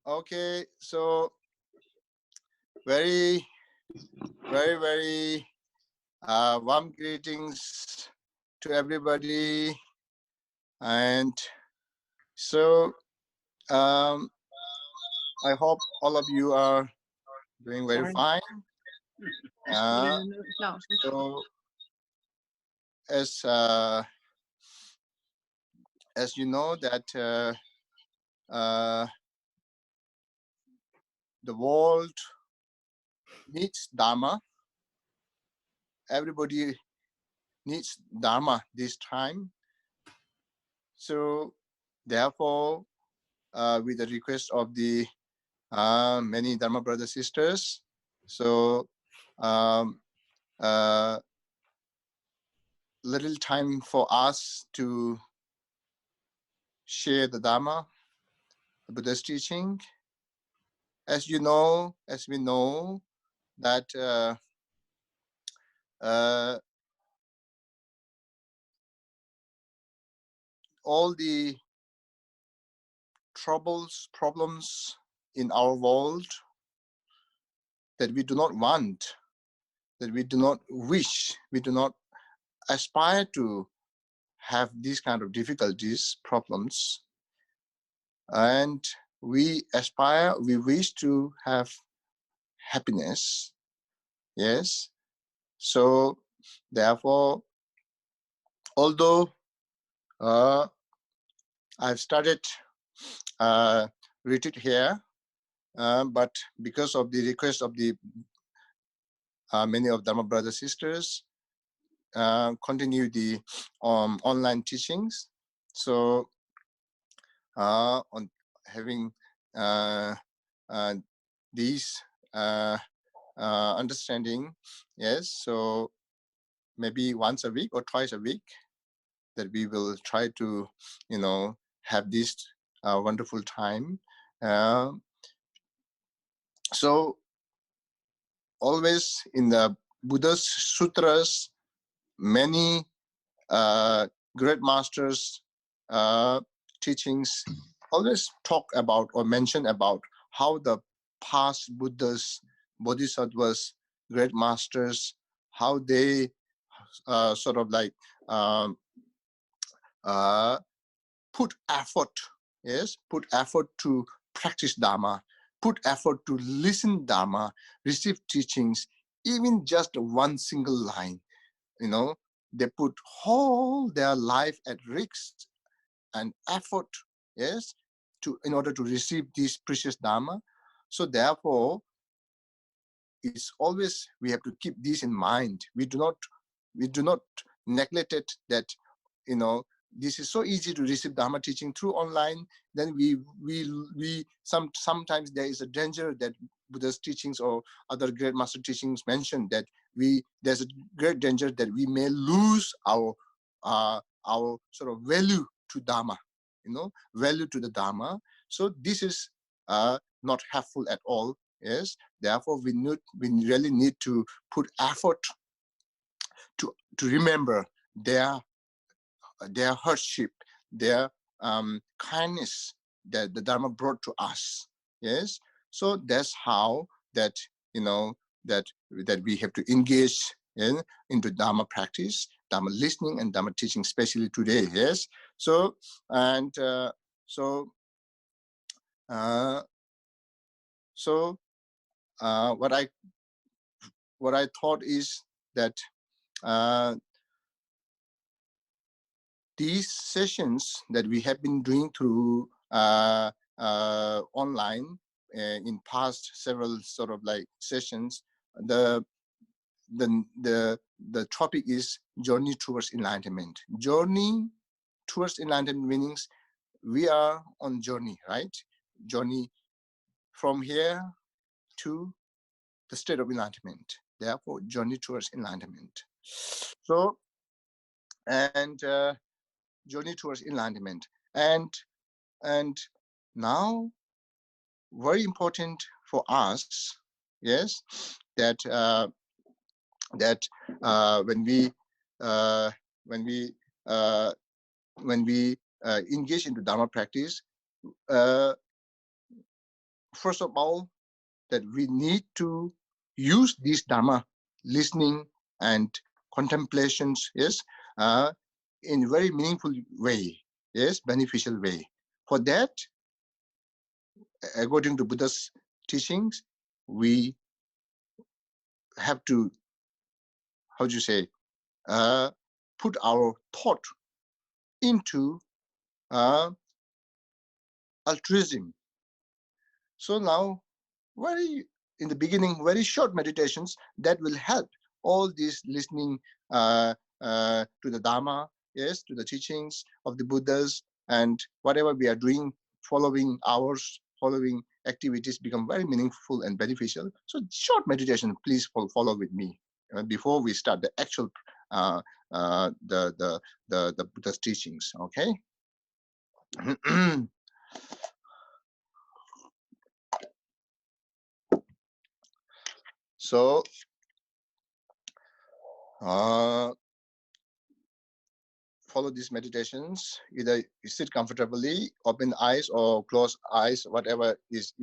Okay, so very warm greetings to everybody, and so I hope all of you are doing very fine. So as you know that the world needs Dharma. Everybody needs Dharma this time. So therefore, with the request of the many Dharma brothers sisters, so little time for us to share the Dharma, the Buddha's teaching. As you know, as we know that all the troubles, problems in our world that we do not want, that we do not wish, we do not aspire to have these kind of difficulties, problems, and we aspire, we wish to have happiness. Yes. So therefore, although I've started retreat here, but because of the request of the many of Dharma brothers sisters, continue the online teachings. So on having these understanding, yes. So maybe once a week or twice a week, that we will try to, have this wonderful time. So always in the Buddha's sutras, many great masters teachings always talk about or mention about how the past Buddhas, Bodhisattvas, great masters, how they sort of like put effort, yes, put effort to practice Dharma, put effort to listen Dharma, receive teachings, even just one single line, they put whole their life at risk and effort, yes, in order to receive this precious Dharma. So therefore, it's always, we have to keep this in mind. We do not neglect it, that this is so easy to receive Dharma teaching through online. Then sometimes there is a danger that Buddha's teachings or other great master teachings mention that there's a great danger that we may lose our sort of value to Dharma, value to the Dharma. So this is not helpful at all. Yes, therefore we really need to put effort to remember their hardship, their kindness that the Dharma brought to us. Yes, so that's how that that we have to engage into Dharma practice, Dharma listening, and Dharma teaching, especially today. Yes, so and what I thought is that these sessions that we have been doing through online in past several sort of like sessions, the topic is journey towards enlightenment. Journey towards enlightenment means we are on journey, right? Journey from here to the state of enlightenment. Therefore, journey towards enlightenment. So, and journey towards enlightenment, and now very important for us, yes, that when we engage into Dharma practice, first of all, that we need to use this Dharma, listening and contemplations, yes, in a very meaningful way, yes, beneficial way. For that, according to Buddha's teachings, we have to, how do you say, put our thought into altruism. So now, very in the beginning, very short meditations that will help all these listening to the Dharma, yes, to the teachings of the Buddhas, and whatever we are doing, following hours, following activities become very meaningful and beneficial. So short meditation, please follow with me before we start the actual the Buddha's teachings. Okay. So follow these meditations. Either you sit comfortably, open eyes or close eyes, whatever is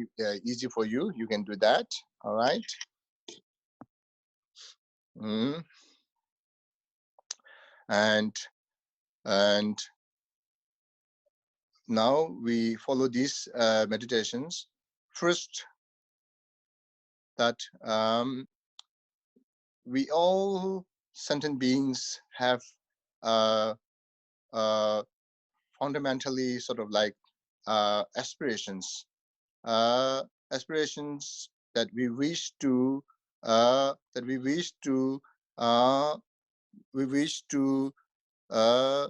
easy for you. You can do that. All right. Mm. And now we follow these meditations. First, that we all sentient beings have fundamentally sort of like aspirations, aspirations that we wish to uh, that we wish to uh, we wish to uh,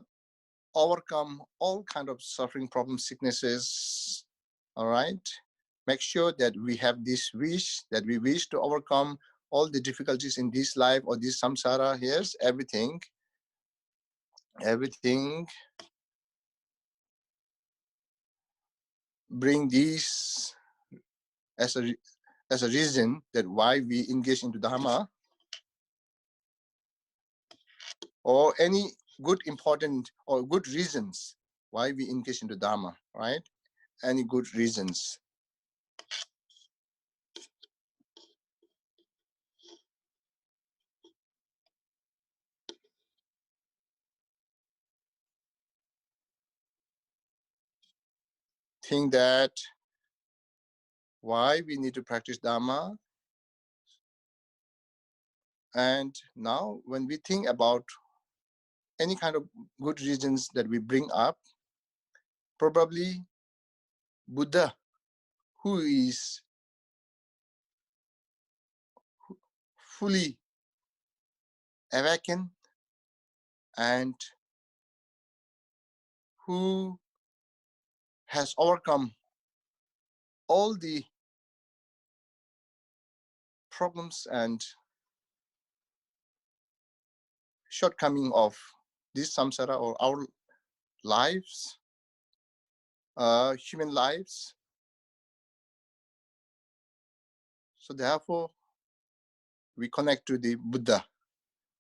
overcome all kind of suffering, problems, sicknesses. All right, make sure that we have this wish, that we wish to overcome all the difficulties in this life or this samsara. Yes, everything bring these as a reason that why we engage into Dharma, or any good, important, or good reasons why we engage into Dharma, right? Any good reasons. Think that why we need to practice Dharma. And now when we think about any kind of good reasons that we bring up, probably Buddha, who is fully awakened and who has overcome all the problems and shortcoming of this samsara or our lives, human lives. So therefore, we connect to the Buddha.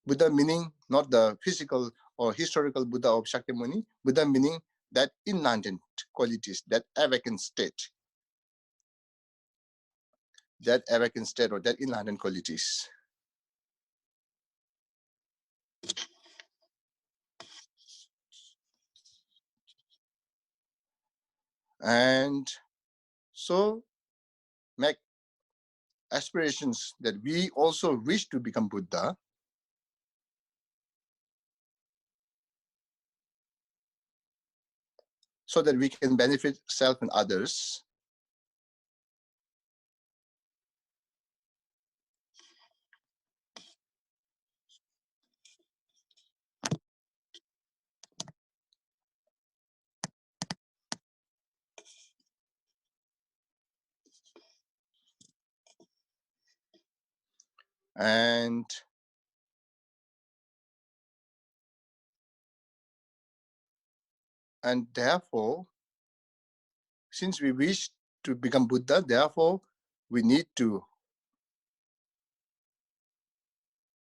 Buddha meaning not the physical or historical Buddha of Shakyamuni. Buddha meaning that enlightened qualities, that awakened state, or that enlightened qualities. And so make aspirations that we also wish to become Buddha, so that we can benefit self and others. And therefore, since we wish to become Buddha, therefore we need to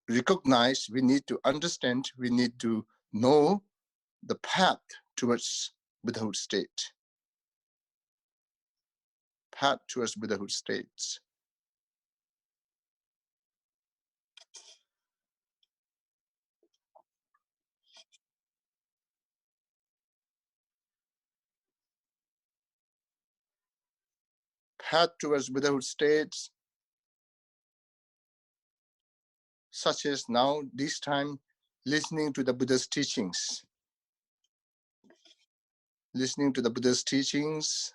recognize, we need to understand, we need to know the path towards Buddhahood state. path towards Buddhahood states. Path towards Buddhahood states, such as now, this time, listening to the Buddha's teachings. Listening to the Buddha's teachings,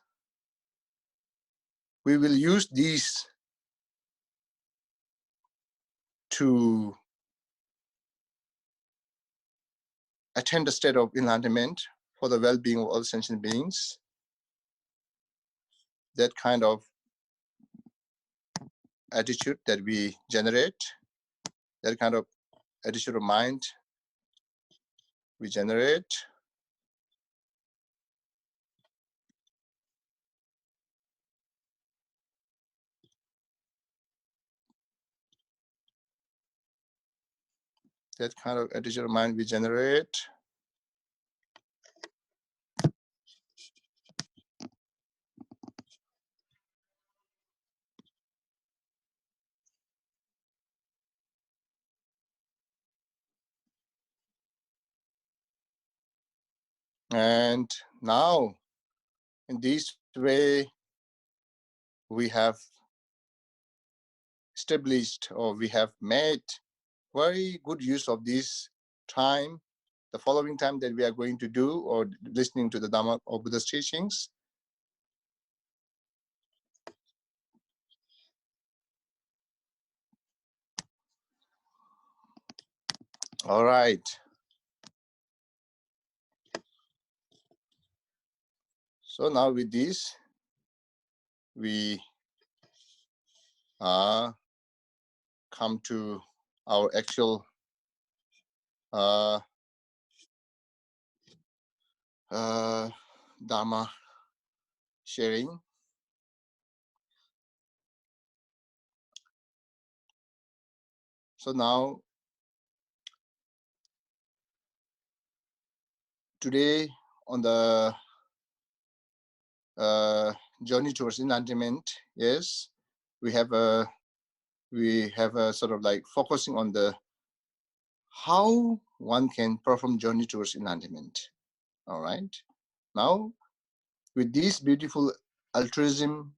we will use these to attain the state of enlightenment for the well-being of all sentient beings. That kind of attitude that we generate, that kind of attitude of mind we generate, that kind of attitude of mind we generate, and now in this way we have established, or we have made very good use of this time, the following time that we are going to do, or listening to the Dharma or Buddha's teachings. All right. So now with this, we come to our actual Dharma sharing. So now, today on the journey towards enlightenment, yes, we have a sort of like focusing on the how one can perform journey towards enlightenment. All right. Now, with this beautiful altruism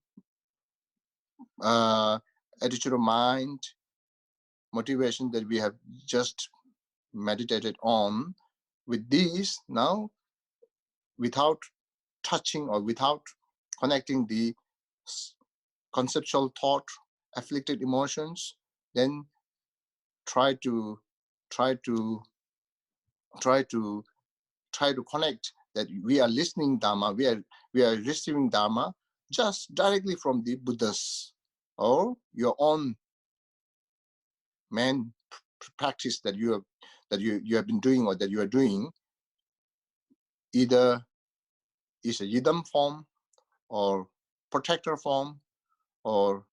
attitude of mind, motivation that we have just meditated on, with these now, without touching or without connecting the conceptual thought, afflicted emotions, then try to connect that we are listening Dharma, we are receiving Dharma just directly from the Buddhas or your own main practice that you have been doing, or that you are doing, either is a yidam form or protector form or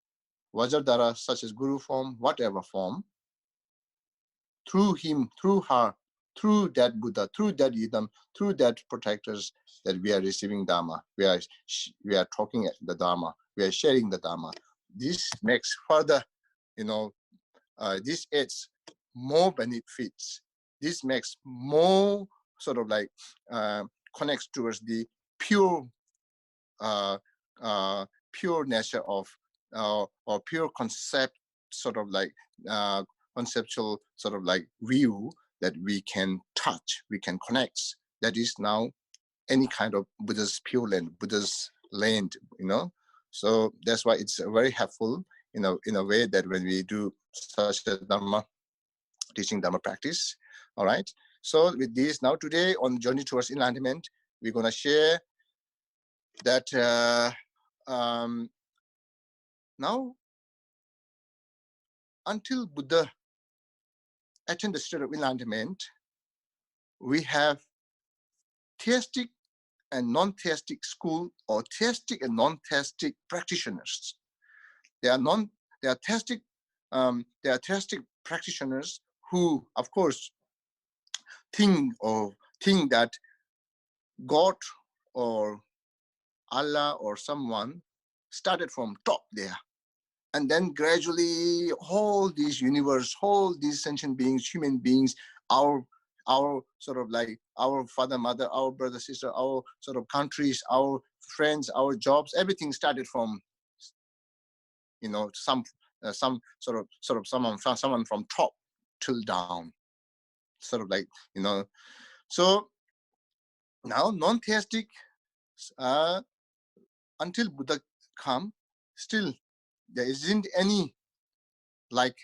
Vajradhara, such as guru form, whatever form, through him, through her, through that Buddha, through that yidam, through that protectors, that we are receiving Dharma. We are talking the Dharma. We are sharing the Dharma. This makes further, this adds more benefits. This makes more sort of like connects towards the pure pure nature of or pure concept, sort of like conceptual sort of like view that we can touch, we can connect. That is now any kind of Buddha's pure land, Buddha's land, So that's why it's very helpful, in a way that when we do such a Dharma teaching, Dharma practice. All right. So with this, now today on Journey Towards Enlightenment, we're going to share that now, until Buddha attained the state of enlightenment, we have theistic and non-theistic school, or theistic and non-theistic practitioners. There are theistic practitioners who, of course, think that God or Allah or someone started from top there. And then gradually all these universe, all these sentient beings, human beings, our sort of like our father, mother, our brother, sister, our sort of countries, our friends, our jobs, everything started from, some sort of someone from top till down, sort of like, So now non-theistic, until Buddha come, still there isn't any like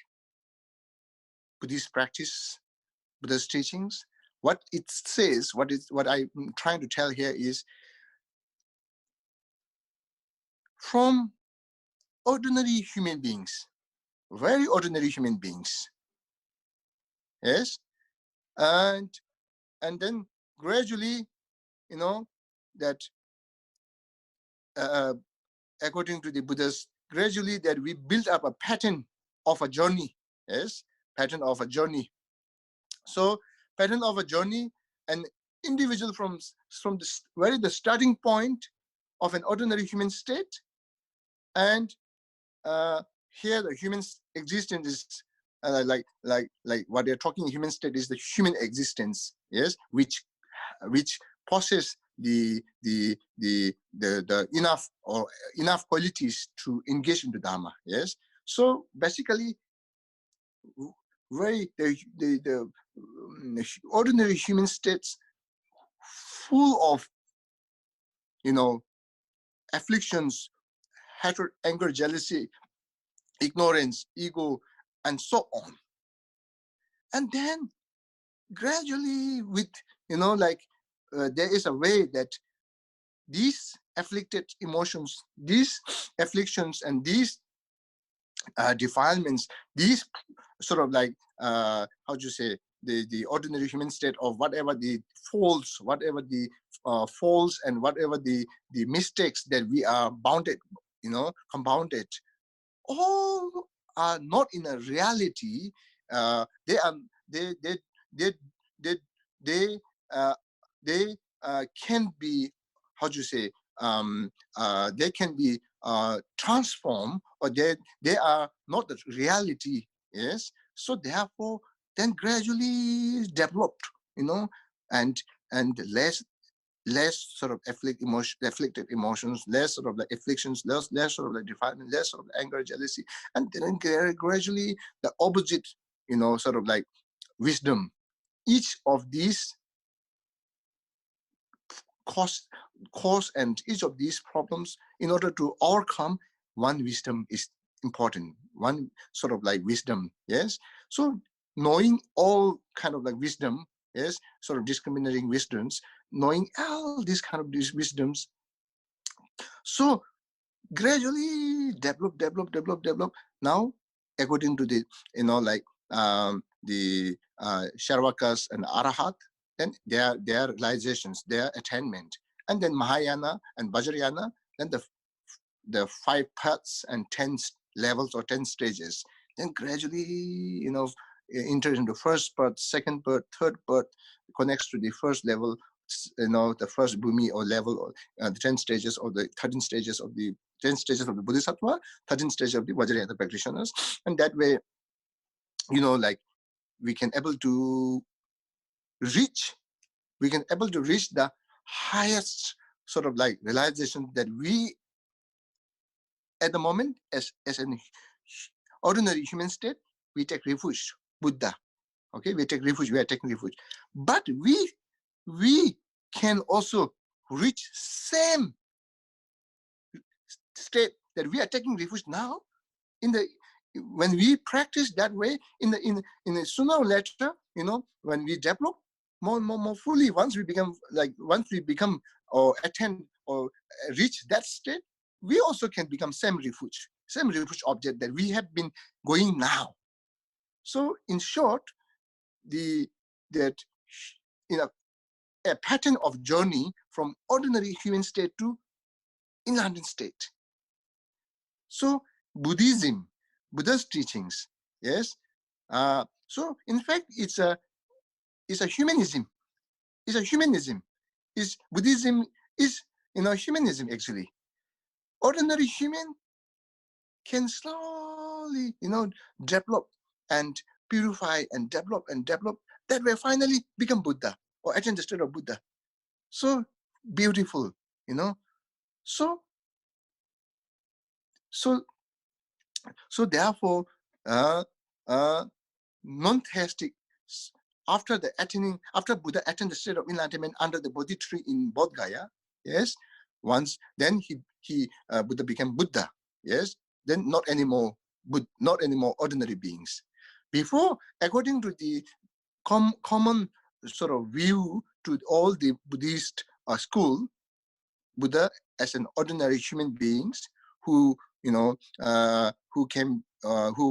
Buddhist practice, Buddha's teachings. What it says, what I'm trying to tell here is, from ordinary human beings, very ordinary human beings, yes, and then gradually, that according to the Buddhas, gradually that we build up a pattern of a journey, yes, pattern of a journey. So pattern of a journey, an individual from the starting point of an ordinary human state, and here the human existence is like what they're talking human state is the human existence, yes, which possess the enough qualities to engage into Dharma, yes. So basically, the ordinary human states full of afflictions, hatred, anger, jealousy, ignorance, ego, and so on. And then gradually with, there is a way that these afflicted emotions, these afflictions, and these defilements, these sort of like, how do you say, the ordinary human state of whatever the faults, whatever the faults, and whatever the mistakes that we are bounded, compounded, all are not in a reality. They are they can be, how do you say, they can be transformed, or they are not the reality, yes. So therefore then gradually developed, and less sort of afflicted emotions, less sort of like afflictions, less sort of like defilement, less sort of anger, jealousy, and then gradually the opposite, sort of like wisdom. Each of these cause and each of these problems, in order to overcome, one wisdom is important, one sort of like wisdom, yes. So knowing all kind of like wisdom, yes, sort of discriminating wisdoms, knowing all these kind of these wisdoms, so gradually develop. Now according to the, the Sharvakas and Arahat, then their realizations, their attainment, and then Mahayana and Vajrayana, then the 5 paths and 10 levels or 10 stages, then gradually, enter into first path, second path, third path, connects to the first level, the first bhumi or level, or the 10 stages or the 13 stages of the 10 stages of the Bodhisattva, 13 stages of the Vajrayana practitioners, and that way, like we can able to reach the highest sort of like realization that we at the moment, as an ordinary human state, we take refuge, Buddha. Okay, we are taking refuge. But we can also reach same state that we are taking refuge now. When we practice that way, in the sooner or later, when we develop more fully, once we become or attend or reach that state, we also can become same refuge object that we have been going now. So in short, a pattern of journey from ordinary human state to enlightened state. So Buddha's teachings, yes. So in fact, it's a humanism. Buddhism is humanism actually. ordinary human can slowly, develop and purify and develop and develop. That way, finally become Buddha or attain the state of Buddha. So beautiful, So, so, so therefore, non-theistic, after Buddha attained the state of enlightenment under the Bodhi tree in Bodh Gaya, yes, then Buddha became Buddha, yes, then not anymore ordinary beings. Before, according to the common sort of view to all the Buddhist school, Buddha as an ordinary human beings who who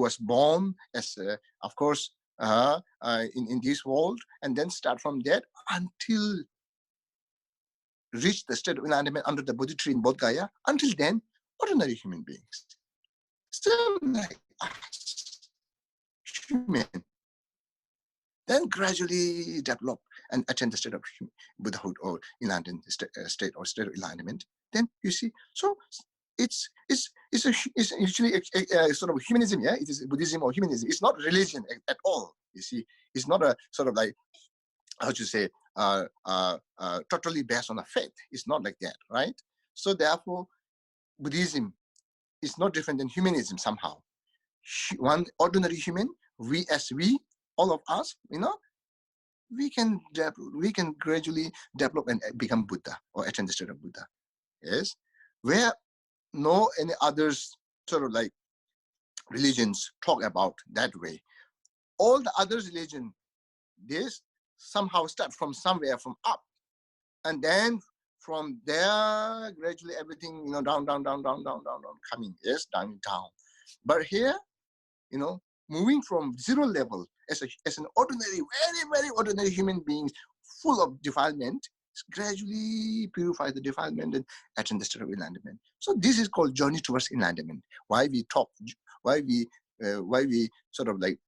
was born as of course in this world, and then start from that until reach the state of enlightenment under the Bodhi tree in Bodh Gaya. Until then, ordinary human beings, still like us, human. Then gradually develop and attain the state of Buddhahood or enlightenment state or state of enlightenment. Then you see, so it's usually a sort of humanism. Yeah, it is Buddhism or humanism. It's not religion at all. You see, it's not a sort of like, how to say, totally based on a faith. It's not like that, right? So therefore, Buddhism is not different than humanism somehow. One ordinary human, all of us, we can gradually develop and become Buddha or attain the state of Buddha. Yes, where no any others sort of like religions talk about that way. All the other religion, this somehow start from somewhere, from up, and then from there gradually everything down, coming, yes, down. But here, moving from zero level as an ordinary, very, very ordinary human being, full of defilement, gradually purify the defilement and attain the state of enlightenment. So this is called journey towards enlightenment. Why we sort of like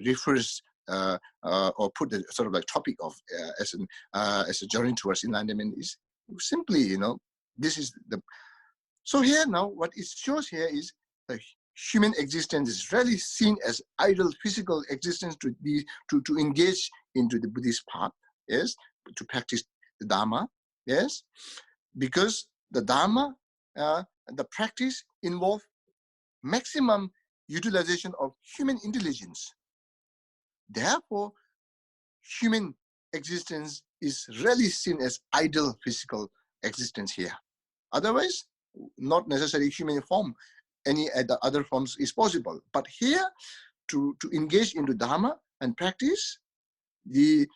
refers or put the sort of like topic of as a journey towards enlightenment is simply, this is the. So here now, what it shows here is the human existence is really seen as idle physical existence to engage into the Buddhist path, yes, to practice the Dharma, yes, because the Dharma, the practice involve maximum utilization of human intelligence. Therefore, human existence is really seen as idle physical existence here. Otherwise, not necessarily human form. Any other forms is possible, but here to engage into Dharma and practice, it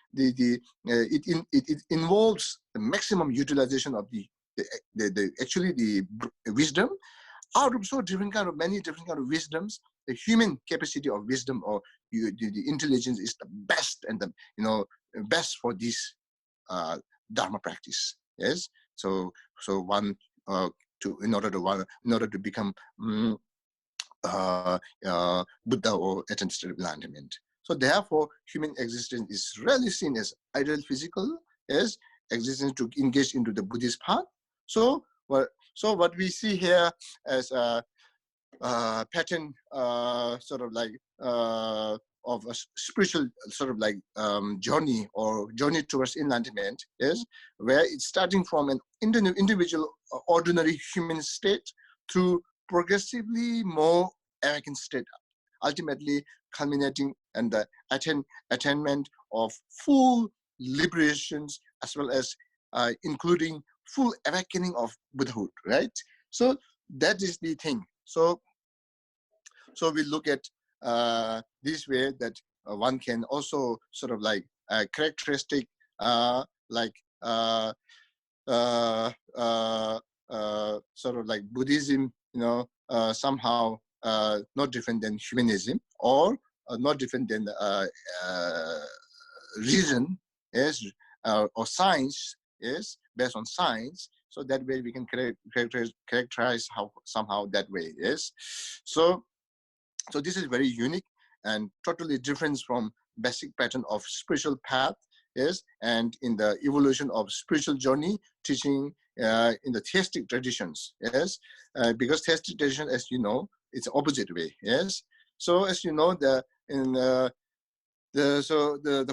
involves the maximum utilization of the wisdom out of many different kind of wisdoms. The human capacity of wisdom or the intelligence is the best and the best for this Dharma practice. Yes, so one. In order to become Buddha or attain state of enlightenment. So therefore, human existence is really seen as idle physical, as existence to engage into the Buddhist path. So what we see here as a pattern, sort of like of a spiritual sort of like journey or journey towards enlightenment is where it's starting from an individual ordinary human state through progressively more awakened state, ultimately culminating in the attainment of full liberations as well as including full awakening of Buddhahood, right? So that is the thing. So we look at this way that one can also sort of like characteristic like sort of like Buddhism, somehow not different than humanism or not different than reason, yes, or science, yes, based on science. So that way we can characterize how somehow that way, yes. So this is very unique and totally different from basic pattern of spiritual path, yes, and in the evolution of spiritual journey teaching in the theistic traditions, yes, because theistic tradition, as you know, it's opposite way, yes. So as you know, the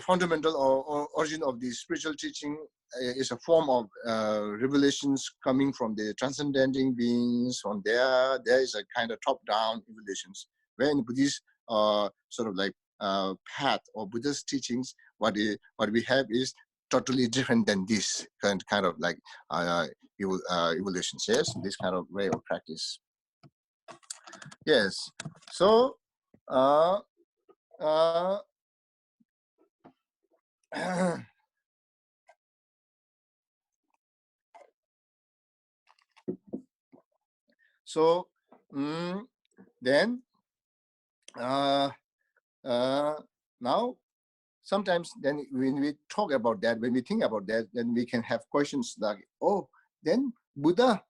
fundamental or origin of the spiritual teaching is a form of revelations coming from the transcending beings. From there is a kind of top-down evolutions. Where in Buddhist sort of like path or Buddhist teachings, what we have is totally different than this kind of like evolutions. Yes, this kind of way of practice. Yes. So. So then now sometimes then when we talk about that, when we think about that, then we can have questions like, oh, then Buddha,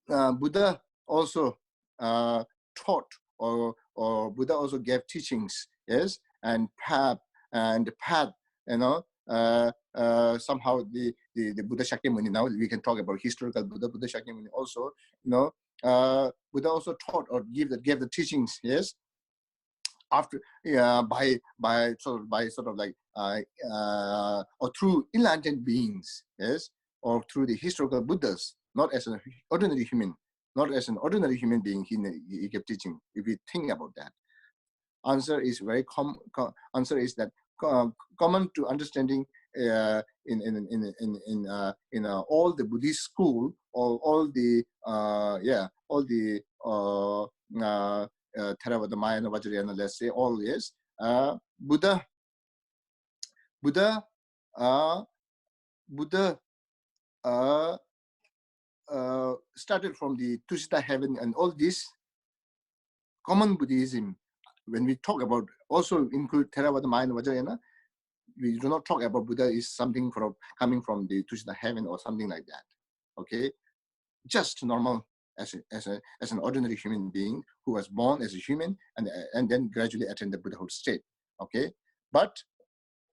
Buddha also taught or Buddha also gave teachings, yes, and path, somehow the Buddha Shakyamuni. Now we can talk about historical Buddha Shakyamuni also, Buddha also taught or gave the teachings, yes, after by sort of like or through enlightened beings, yes, or through the historical Buddhas, not as an ordinary human, being he kept teaching. If we think about that, answer is very answer is that common to understanding in all the Buddhist school, or all the Theravada, Mahayana, Vajrayana, let's say, all yes, Buddha started from the Tusita heaven, and all this common Buddhism. When we talk about, also include Theravada, Mahayana, Vajrayana, we do not talk about Buddha is something coming from the Tusita heaven or something like that. Okay, just normal as an ordinary human being who was born as a human and then gradually attained the Buddhahood state. Okay, but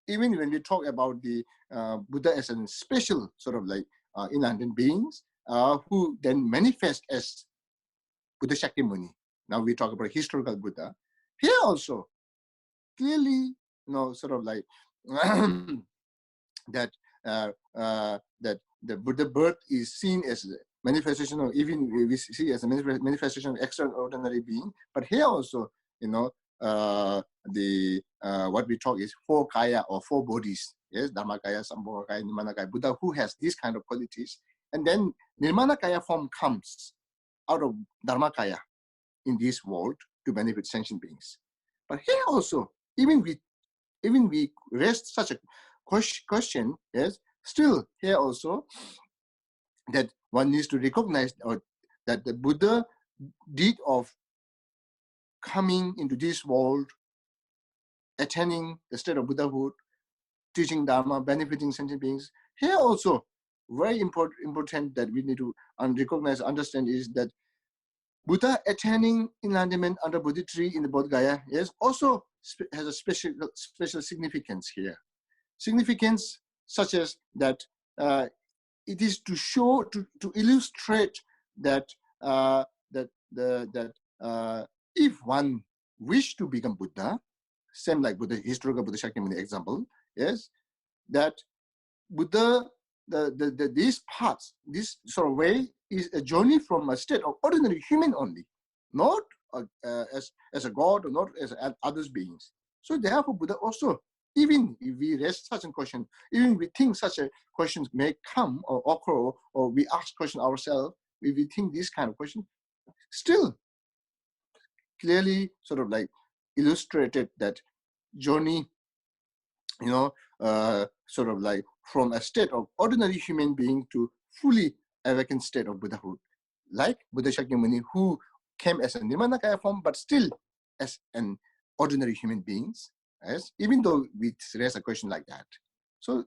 even when we talk about the Buddha as a special sort of like enlightened beings who then manifest as Buddha Shakyamuni. Now we talk about historical Buddha. Here also, clearly, sort of like that the Buddha birth is seen as a manifestation, or even we see as a manifestation of extraordinary being. But here also, what we talk is four kaya or four bodies. Yes, Dharmakaya, Sambhogakaya, Nirmanakaya. Buddha who has these kind of qualities, and then Nirmanakaya form comes out of Dharmakaya in this world to benefit sentient beings. But here also, even we raise such a question, yes, still here also that one needs to recognize that the Buddha deed of coming into this world, attaining the state of Buddhahood, teaching Dharma, benefiting sentient beings, here also very important that we need to recognize, understand is that Buddha attaining enlightenment under Bodhi tree in the Bodh Gaya also has a special significance here. Significance such as that it is to show, to illustrate that if one wish to become Buddha, same like Buddha, historical Buddha Shakyamuni example, yes, that Buddha, these parts, this sort of way is a journey from a state of ordinary human only, not as a god or not as others beings. So therefore, Buddha also, even if we raise such a question, even we think such a questions may come or occur, or we ask question ourselves, if we think this kind of question, still clearly sort of like illustrated that journey, sort of like from a state of ordinary human being to fully awakened state of Buddhahood, like Buddha Shakyamuni, who came as a Nirmanakaya form, but still as an ordinary human beings, yes, even though we raise a question like that. So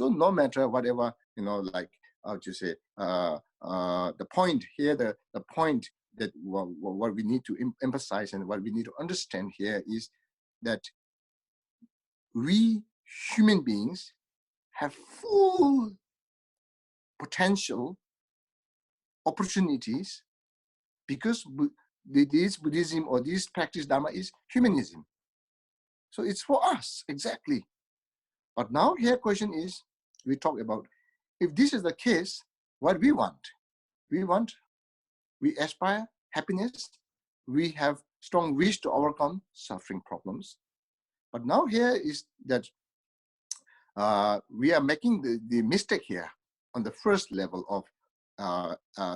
no matter whatever, like how to say, the point here, the point that what we need to emphasize and what we need to understand here is that we human beings have full potential opportunities, because this Buddhism or this practice Dharma is humanism. So it's for us, exactly. But now here question is, we talk about, if this is the case, what we want? We aspire happiness. We have strong wish to overcome suffering problems. But now here is that we are making the mistake here on the first level of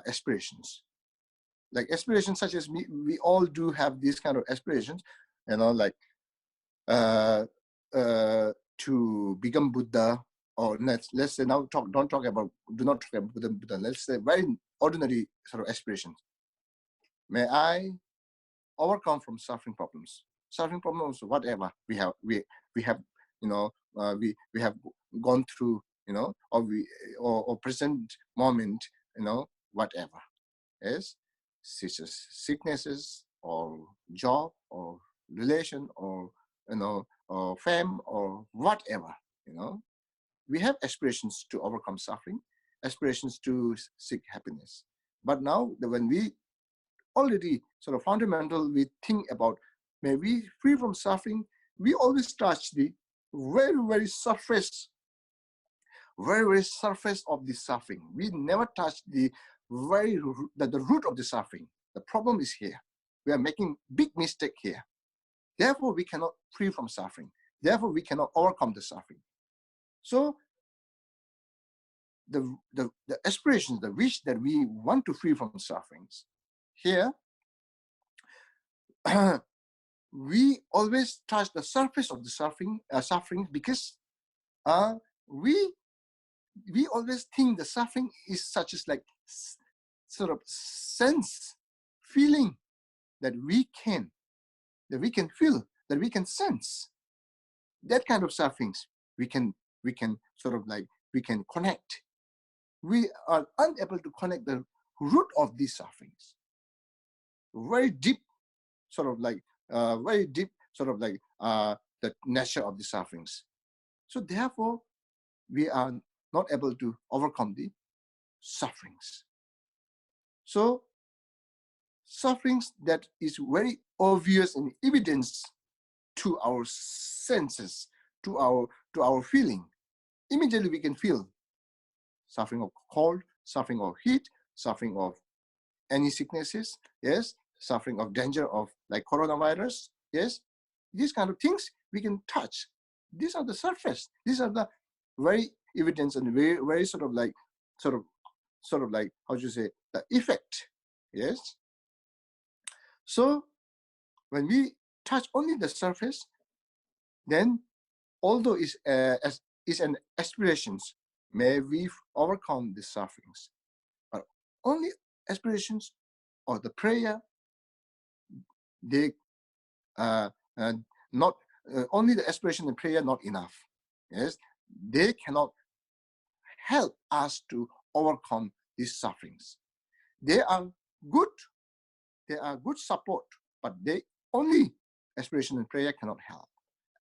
aspirations. Like aspirations such as we all do have these kind of aspirations, like to become Buddha, or let's say now do not talk about Buddha. Let's say very ordinary sort of aspirations. May I overcome from suffering problems, whatever we have we have gone through, or present moment, whatever, yes, such as sicknesses or job or relation or or fame or whatever, we have aspirations to overcome suffering, aspirations to seek happiness. But now when we already sort of fundamental, we think about, may we free from suffering, we always touch the very, very surface of the suffering. We never touch the root of the suffering. The problem is here. We are making big mistake here. Therefore, we cannot free from suffering. Therefore, we cannot overcome the suffering. So the aspirations, the wish that we want to free from sufferings, here, we always touch the surface of the suffering because we always think the suffering is such as like sort of sense feeling that we can feel, that we can sense. That kind of sufferings we can sort of like we can connect. We are unable to connect the root of these sufferings. Very deep sort of like the nature of the sufferings. So therefore, we are not able to overcome the sufferings. So sufferings that is very obvious and evidence to our senses, to our feeling. Immediately we can feel suffering of cold, suffering of heat, suffering of any sicknesses, yes, suffering of danger of like coronavirus, yes. These kind of things we can touch. These are the surface. These are the very evidence and very, very sort of like how do you say, the effect, yes. So when we touch only the surface, then although is an aspirations, may we overcome the sufferings, but only aspirations or the prayer, they not only the aspiration and prayer not enough, yes. They cannot help us to overcome these sufferings. They are good support, but they only aspiration and prayer cannot help,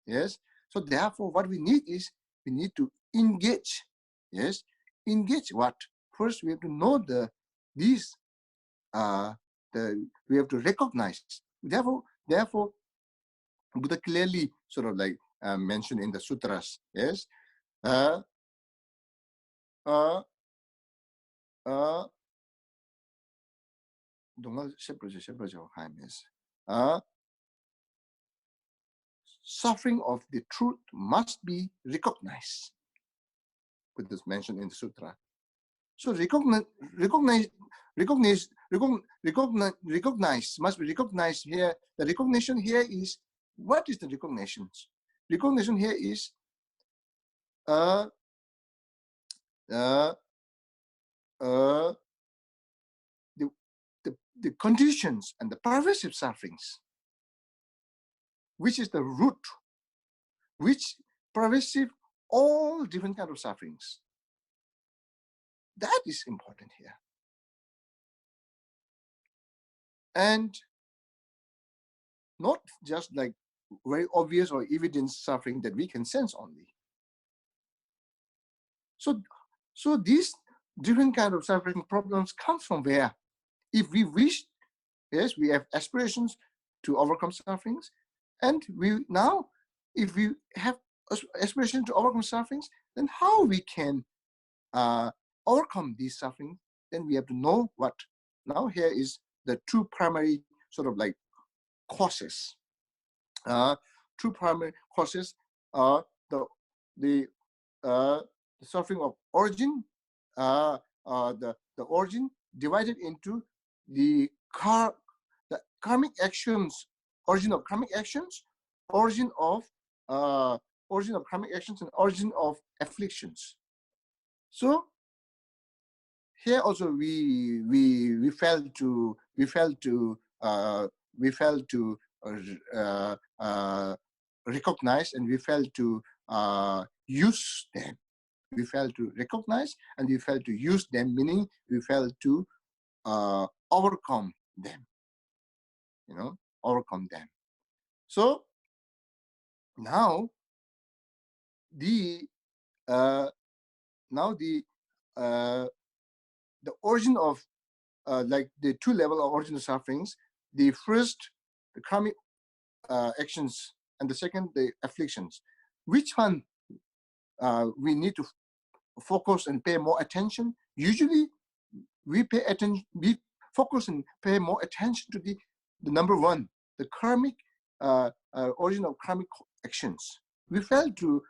yes. So therefore what we need is, we need to engage, yes. Engage what? First we have to know we have to recognize. Therefore Buddha clearly sort of like mentioned in the sutras, yes. Suffering of the truth must be recognized. Buddha is mentioned in the sutra. So recognize must be recognized here. The recognition here is, what is the recognition? Recognition here is the conditions and the pervasive sufferings, which is the root, which pervasive all different kind of sufferings. That is important here. And not just like very obvious or evident suffering that we can sense only. So different kind of suffering problems comes from where? If we wish, yes, we have aspirations to overcome sufferings, and we now, if we have aspirations to overcome sufferings, then how we can overcome these sufferings? Then we have to know what. Now here is the two primary sort of like causes. Two primary causes are the suffering of origin, the origin divided into the karmic actions, origin of karmic actions, origin of karmic actions, and origin of afflictions. So here also we failed to recognize, and we failed to use them. We failed to recognize and we failed to use them, meaning we failed to overcome them. Overcome them. So now the origin of like the two level of origin of sufferings. The first, the karmic actions, and the second, the afflictions. Which one we need to focus and pay more attention? Usually, we pay attention. We focus and pay more attention to the number one, the karmic origin of karmic actions. We fail to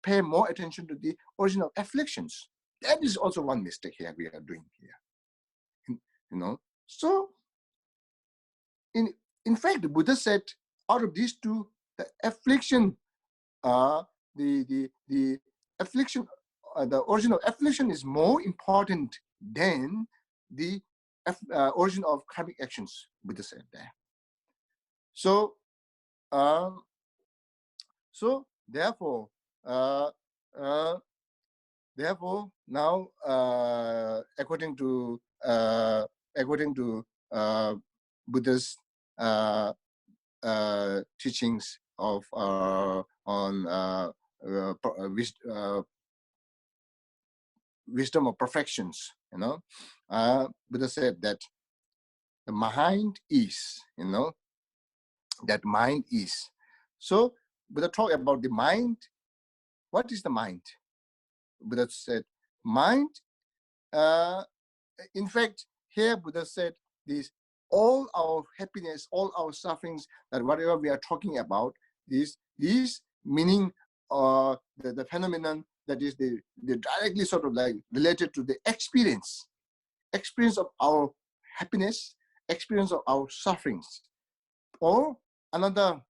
pay more attention to the origin of afflictions. That is also one mistake here we are doing here. So in fact, the Buddha said, out of these two, the affliction, the affliction, the origin of affliction is more important than the origin of karmic actions. Buddha said there. So therefore now according to Buddha's teachings of on wisdom of perfections, Buddha said that the mind is, that mind is. So Buddha talked about the mind. What is the mind? Buddha said mind. In fact, here Buddha said this: all our happiness, all our sufferings, that whatever we are talking about, these meaning the phenomenon that is the directly sort of like related to the experience of our happiness, experience of our sufferings, or another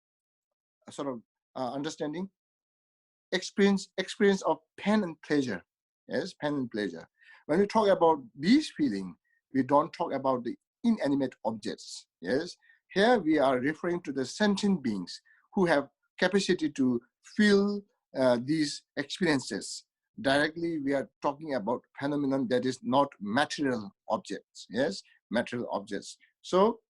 sort of understanding, experience of pain and pleasure. Yes, pain and pleasure. When we talk about these feelings, we don't talk about the inanimate objects. Yes, here we are referring to the sentient beings who have capacity to feel these experiences. Directly, we are talking about phenomenon that is not material objects. Yes, material objects. So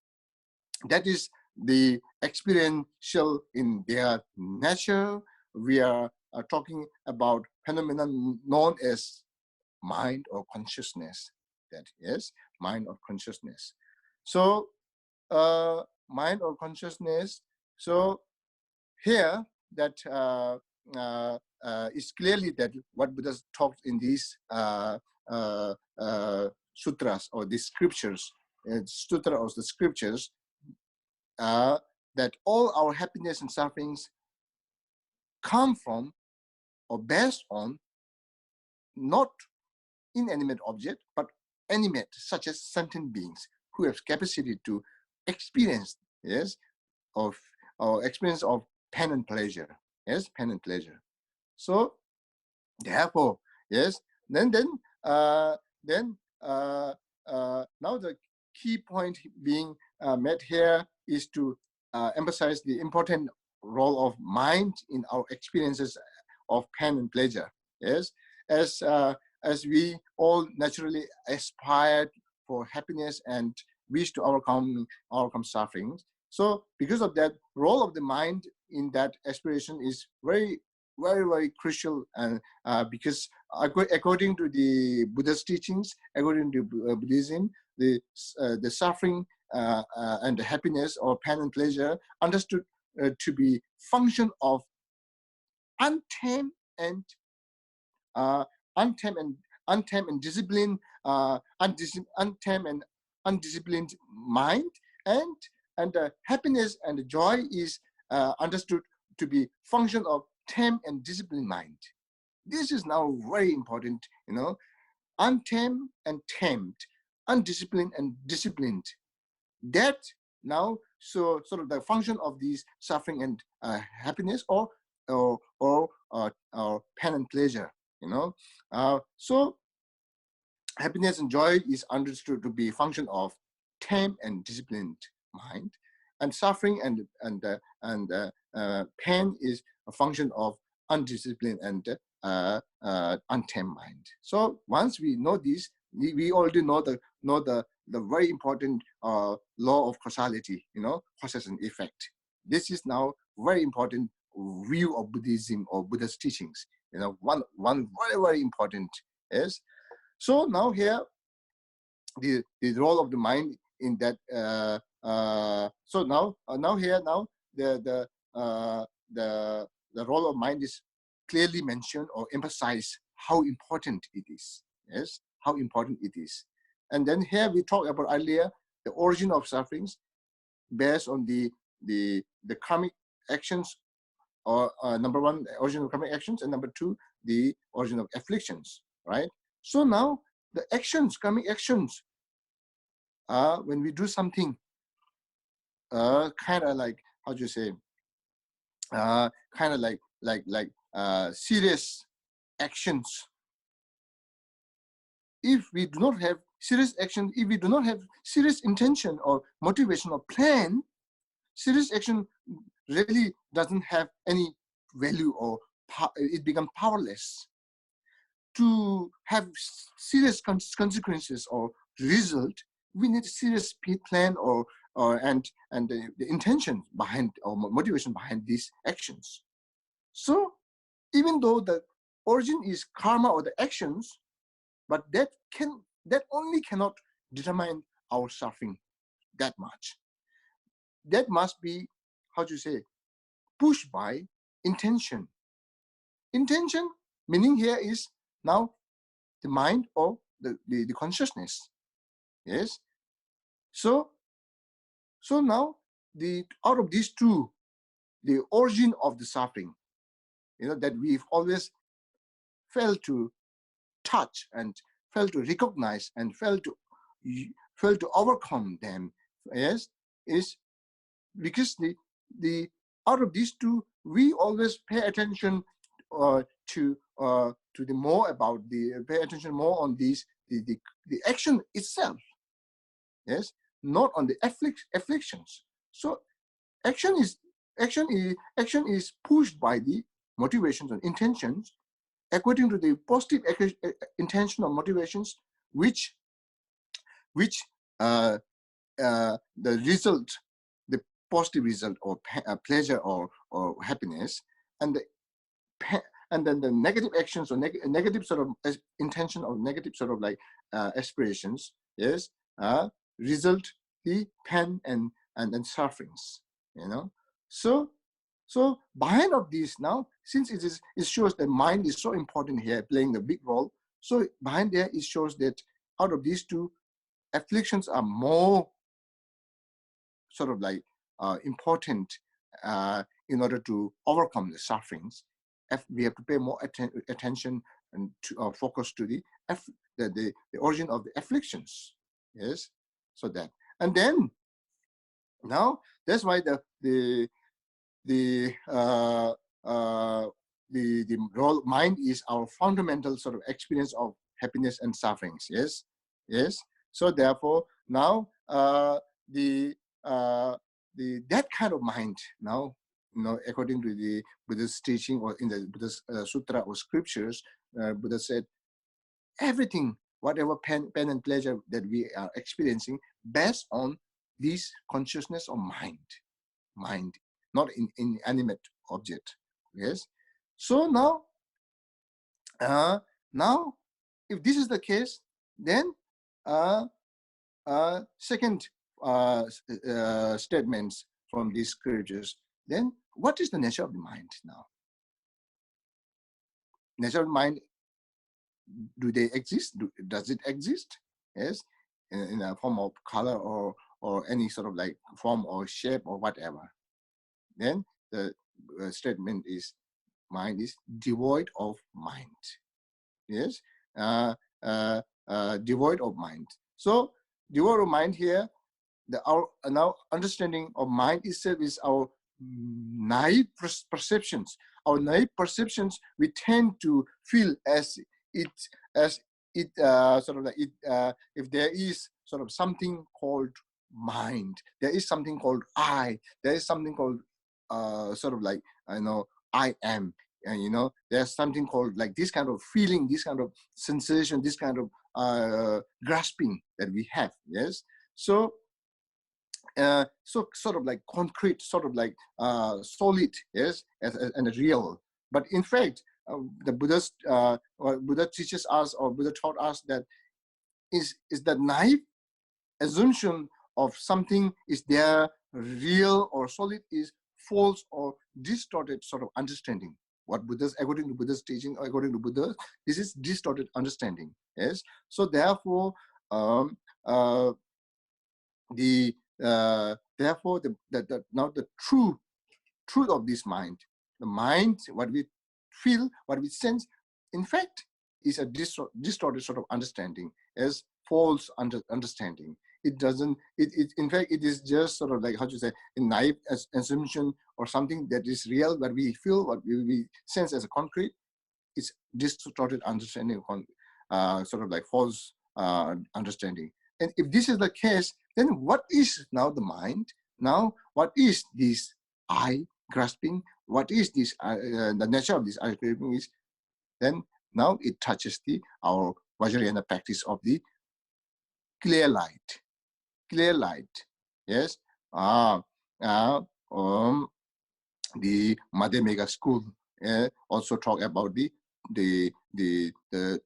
that is the experiential in their nature. We are talking about phenomenon known as mind or consciousness. That is mind or consciousness. So mind or consciousness. So here that is clearly that what Buddha talked in these sutras or the scriptures, sutra or the scriptures, that all our happiness and sufferings come from or based on not inanimate object, but animate, such as sentient beings who have capacity to experience, yes, or experience of pain and pleasure, yes, pain and pleasure. So therefore, yes, then now the key point being made here is to emphasize the important role of mind in our experiences of pain and pleasure. Yes, as we all naturally aspire for happiness and wish to overcome sufferings. So because of that, role of the mind in that aspiration is very very, very crucial, and because according to the Buddha's teachings, according to Buddhism, the suffering and the happiness or pain and pleasure understood to be function of untamed and uh, untamed and disciplined, untamed and undisciplined mind, and happiness and joy is understood to be function of tamed and disciplined mind. This is now very important, untamed and tamed, undisciplined and disciplined. That now, so sort of the function of these suffering and happiness, or pain and pleasure, so happiness and joy is understood to be a function of tame and disciplined mind, and suffering and pain is a function of undisciplined and untamed mind. So once we know this, we already know the very important law of causality, causes and effect. This is now very important view of Buddhism or Buddha's teachings. One very, very important is, so now here the role of the mind in that. So now here the role of mind is clearly mentioned or emphasized how important it is. Yes, how important it is. And then here we talked about earlier the origin of sufferings based on the karmic actions, or number one, the origin of karmic actions, and number two, the origin of afflictions, right? So now the actions, karmic actions, when we do something, kind of like, how do you say, kind of like serious actions. If we do not have serious action, if we do not have serious intention or motivation or plan, serious action really doesn't have any value, or it becomes powerless. To have serious consequences or result, we need a serious plan and the intention behind, or motivation behind these actions. So even though the origin is karma or the actions, but that only cannot determine our suffering that much. That must be, how to say, pushed by intention. Intention meaning here is now the mind or the consciousness. Yes. So now out of these two, the origin of the suffering, that we've always failed to touch and failed to recognize and failed to overcome them, yes, is because the out of these two, we always pay attention to the more about pay attention more on these the action itself, yes, not on the afflictions. So action is pushed by the motivations and intentions according to the positive intention or motivations, which the result, the positive result, or pleasure or happiness, and then the negative actions or negative sort of intention or negative sort of like aspirations, yes, result the pain and sufferings, So behind of this now, since it shows that mind is so important here, playing a big role. So behind there, it shows that out of these two, afflictions are more sort of like important in order to overcome the sufferings. We have to pay more attention and to focus to the origin of the afflictions. Yes, so that, and then now that's why the role mind is our fundamental sort of experience of happiness and sufferings. Yes. So therefore now that kind of mind now, according to the Buddha's teaching or in the Buddha's sutra or scriptures, Buddha said everything, whatever pain and pleasure that we are experiencing, based on this consciousness of mind, not in inanimate object. Yes. So now, now, if this is the case, then second statements from these scriptures, then what is the nature of the mind now? Nature of mind, do they exist? Does it exist? Yes, in a form of color or any sort of like form or shape or whatever. Then the statement is, mind is devoid of mind. Yes, devoid of mind. So devoid of mind here, our now understanding of mind itself is our naive perceptions. Our naive perceptions, we tend to feel as it sort of like it if there is sort of something called mind, there is something called I, there is something called sort of like I am, and there's something called like this kind of feeling, this kind of sensation, this kind of grasping that we have. Yes, so sort of like concrete, sort of like solid, yes, and real. But in fact, the Buddha teaches us, or Buddha taught us, that is that naive assumption of something is there real or solid is false or distorted sort of understanding. What Buddha's, according to Buddha's teaching, according to Buddha, this is distorted understanding. Yes, so therefore, therefore now the truth of this mind, the mind, what we feel, what we sense, in fact, is a distorted sort of understanding, as false understanding. It doesn't. In fact, it is just sort of like, how to say, a naive assumption or something that is real, what we feel, what we sense as a concrete. It's distorted understanding, sort of like false understanding. And if this is the case, then what is now the mind? Now, what is this I grasping? What is this? The nature of this I grasping is. Then now it touches our Vajrayana practice of the clear light. Clear light. Yes. The Madhyamika school also talk about the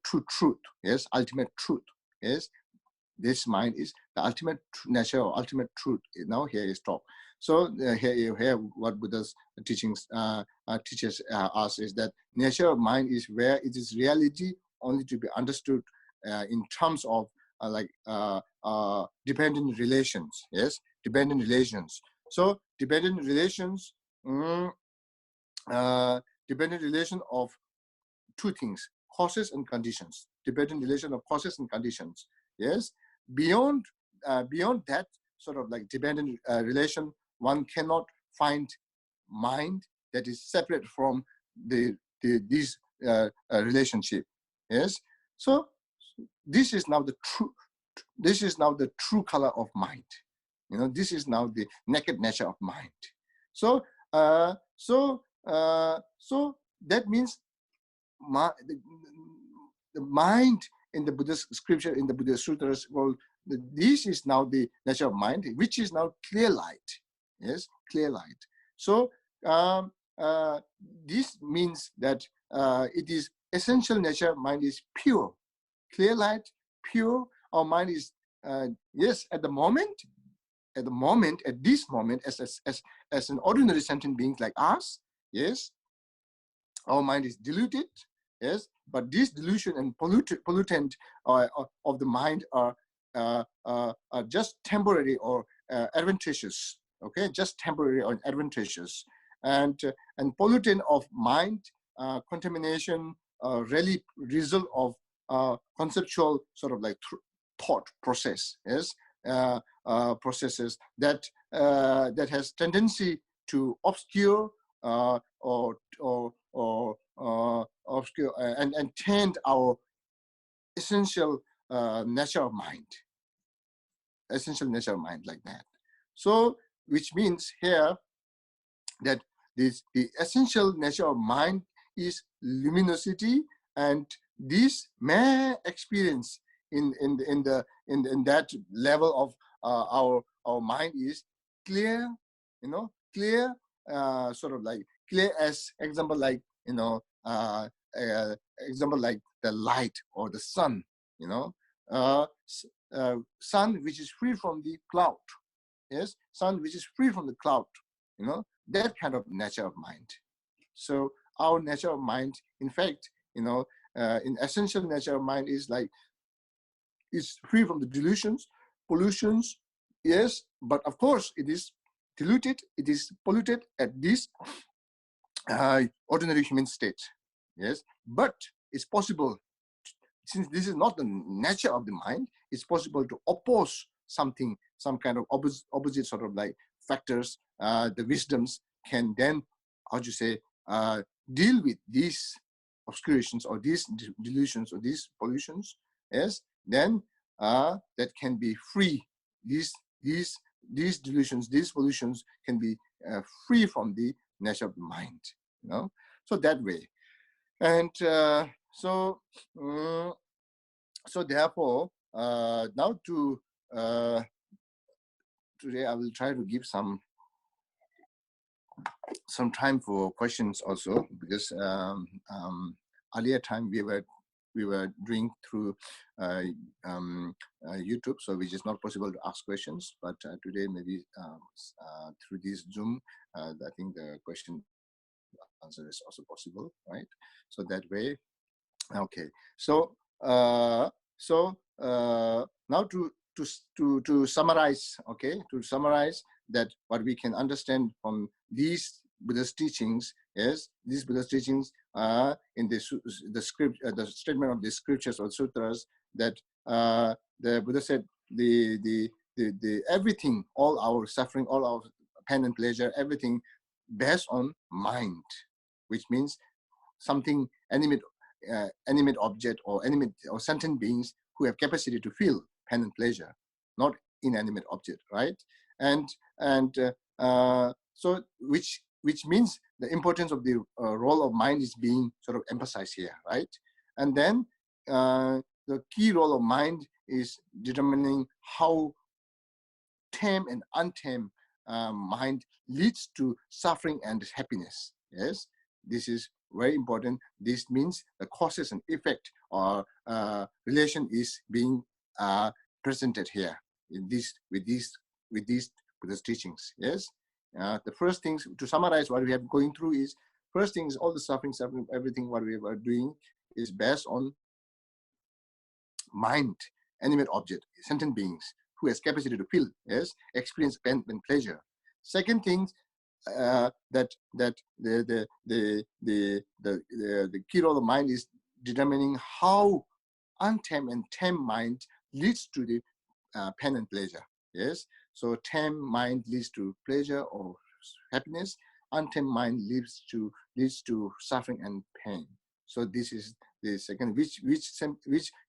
true truth. Yes, ultimate truth. Yes. This mind is the ultimate nature or ultimate truth. Now here is talk. So here what Buddha's teachings teaches us is that nature of mind is where it is reality only to be understood in terms of dependent relations. Yes, dependent relations. So dependent relations, dependent relation of two things: causes and conditions. Dependent relation of causes and conditions. Yes. Beyond that sort of like dependent relation, one cannot find mind that is separate from this relationship. Yes. So this is now the true. This is now the true color of mind. This is now the naked nature of mind. So so that means the mind in the Buddhist scripture, in the Buddhist sutras, well, this is now the nature of mind, which is now clear light. Yes, clear light. So this means that it is essential nature. Mind is pure, clear light, pure. Our mind is yes, at this moment, as an ordinary sentient being like us. Yes, our mind is diluted. Yes, but this dilution and pollutant of the mind are just temporary or advantageous. Okay, just temporary or advantageous, and pollutant of mind, contamination, really result of conceptual sort of like thought process. Yes, processes that has tendency to obscure or obscure and taint our essential nature of mind, like that. So, which means here that the essential nature of mind is luminosity, and this may experience in that level of our mind is clear, clear, sort of like clear as example, like you know, example like the light or the sun, you know, sun which is free from the cloud, yes, sun which is free from the cloud, you know, that kind of nature of mind. So our nature of mind, in fact, you know, in essential nature of mind is like, is free from the delusions, pollutions, yes, but of course it is diluted, it is polluted at this ordinary human state, yes, but it's possible, since this is not the nature of the mind, it's possible to oppose something, some kind of opposite sort of like factors. The wisdoms can then, how do you say, deal with these obscurations or these delusions or these pollutions, yes, then that can be free. These delusions, these pollutions can be free from the nature of the mind, you know. So that way, and so therefore, now to today I will try to give some time for questions also, because earlier time we were doing through YouTube, so which is not possible to ask questions. But today maybe through this Zoom, I think the question answer is also possible, right? So that way, okay. So now to summarize, okay, to summarize that what we can understand from these Buddha's teachings is, these Buddha's teachings are in the script, the statement of the scriptures or sutras, that the Buddha said the everything, all our suffering, all our pain and pleasure, everything based on mind, which means something animate object or animate or sentient beings who have capacity to feel pain and pleasure, not inanimate object, right? And so which means the importance of the role of mind is being sort of emphasized here, right? And then the key role of mind is determining how tame and untamed mind leads to suffering and happiness. Yes, this is very important. This means the causes and effect or relation is being presented here in this with these Buddhist teachings. Yes, the first things to summarize what we have going through is, first thing is all the suffering, everything what we are doing is based on mind, animate object, sentient beings who has capacity to feel, yes, experience pain and pleasure. Second thing, that the key role of mind is determining how untamed and tamed mind leads to the pain and pleasure. Yes, so tamed mind leads to pleasure or happiness. Untamed mind leads to suffering and pain. So this is the second, which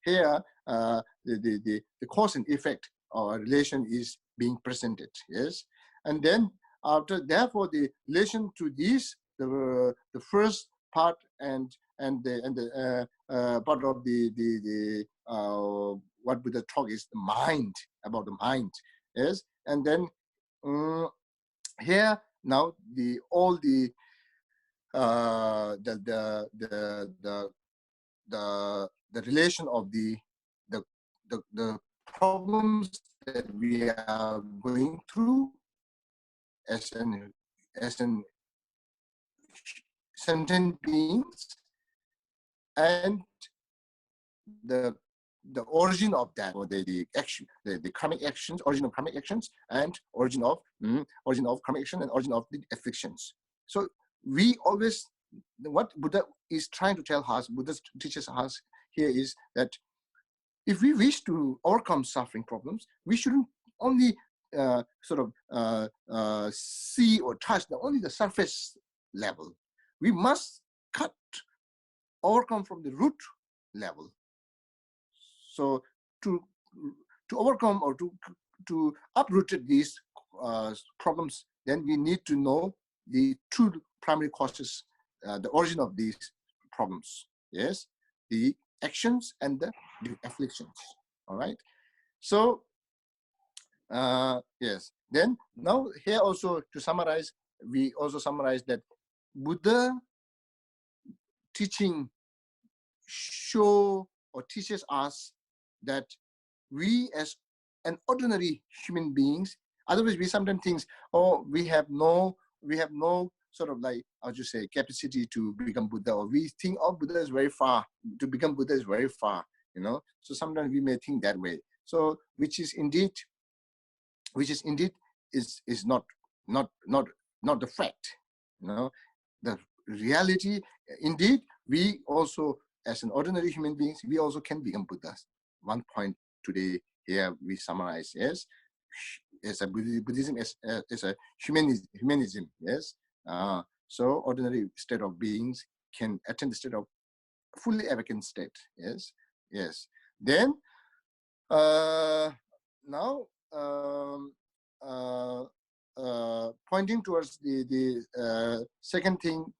here the cause and effect or relation is being presented. Yes, and then after, therefore, the relation to these, the first part and the part of the what Buddha talk is the mind, about the mind. Yes, and then here now the all the relation of the problems that we are going through as an sentient beings, and the origin of that, or the action, the karmic actions, origin of karmic actions, and origin of karmic action, and origin of the afflictions. So we always, what Buddha is trying to tell us, Buddha teaches us here, is that if we wish to overcome suffering problems, we shouldn't only see or touch only the surface level. We must overcome from the root level. So to overcome or to uproot these problems, then we need to know the two primary causes, the origin of these problems. Yes, the actions and the afflictions. All right. So yes. Then now here also to summarize, we also summarize that Buddha teaching show or teaches us that we as an ordinary human beings, otherwise we sometimes think, oh, we have no sort of like, how would you say, capacity to become Buddha, or we think, oh, Buddha is very far, to become Buddha is very far, you know. So sometimes we may think that way. So which is indeed is not the fact, you know. The reality, indeed, we also, as an ordinary human beings, we also can become Buddhas. One point today here we summarize, yes, as a Buddhism, as a humanism, yes. So ordinary state of beings can attain the state of fully awakened state, yes. Then now pointing towards the second thing,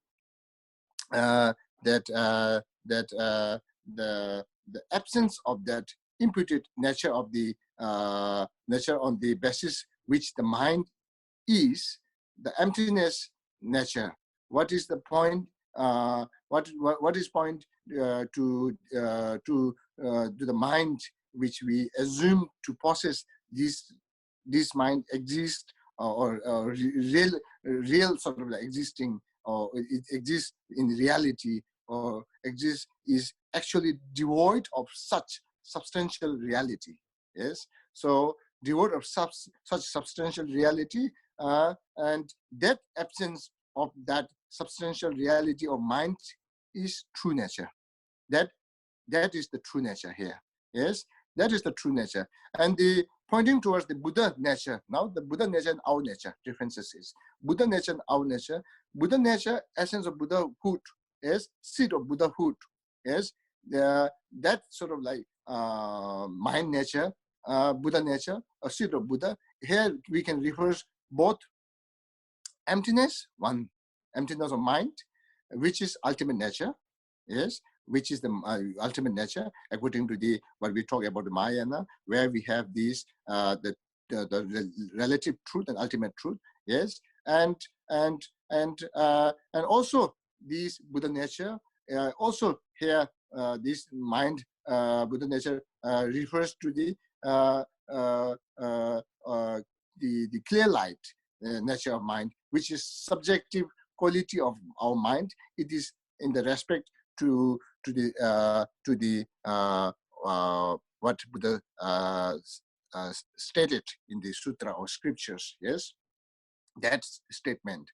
that the absence of that imputed nature of the nature on the basis which the mind is, the emptiness nature. What is the point? What is point to the mind which we assume to possess this mind exists, or real sort of like existing, or it exists in reality, or exists, is actually devoid of such substantial reality. Yes, so devoid of such substantial reality, and that absence of that substantial reality of mind is true nature. That is the true nature here. Yes, that is the true nature. And the pointing towards the Buddha nature. Now the Buddha nature and our nature differences is Buddha nature and our nature. Buddha nature, essence of Buddhahood, is seed of Buddhahood. Yes, that sort of like mind nature, Buddha nature, a seed of Buddha. Here we can reverse both emptiness, one emptiness of mind, which is ultimate nature. Yes, which is the ultimate nature, according to the what we talk about the Mahayana, where we have these the relative truth and ultimate truth. Yes, and also this Buddha nature. Also here, this mind Buddha nature refers to the clear light nature of mind, which is subjective quality of our mind. It is in the respect to the what Buddha stated in the sutra or scriptures. Yes, that statement.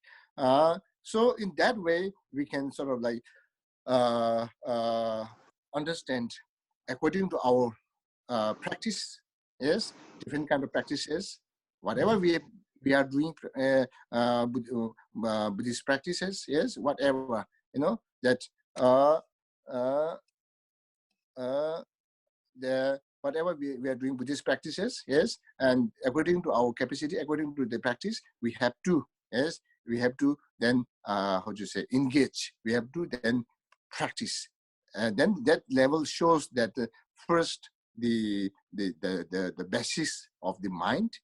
So in that way, we can sort of like understand according to our practice. Yes, different kind of practices. Whatever we are doing Buddhist practices. Yes, whatever, you know, that whatever we are doing Buddhist practices, yes, and according to our capacity, according to the practice, we have to, yes, we have to then how do you say, engage. We have to then practice, and then that level shows that first the basis of the mind,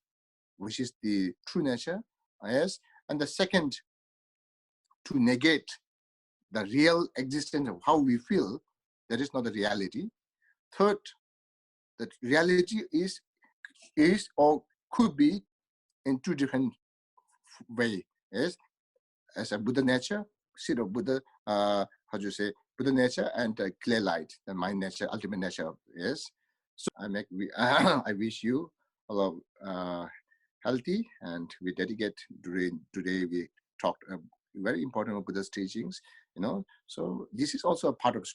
which is the true nature, yes, and the second, to negate the real existence of how we feel, that is not the reality. Third, that reality is or could be in two different ways. Yes, as a Buddha nature, seed of Buddha, how do you say, Buddha nature, and clear light, the mind nature, ultimate nature. Yes. So I wish you all healthy, and we dedicate today we talked very important of Buddha's teachings, you know. So this is also a part of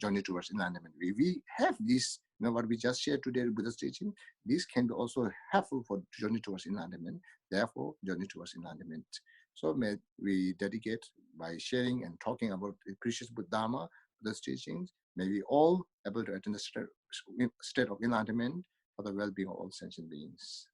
journey towards enlightenment. We have this, you know, what we just shared today, Buddha's teaching. This can be also helpful for journey towards enlightenment. Therefore, journey towards enlightenment. So may we dedicate by sharing and talking about the precious Dharma, Buddha's teachings. May we all able to attain the state of enlightenment for the well-being of all sentient beings.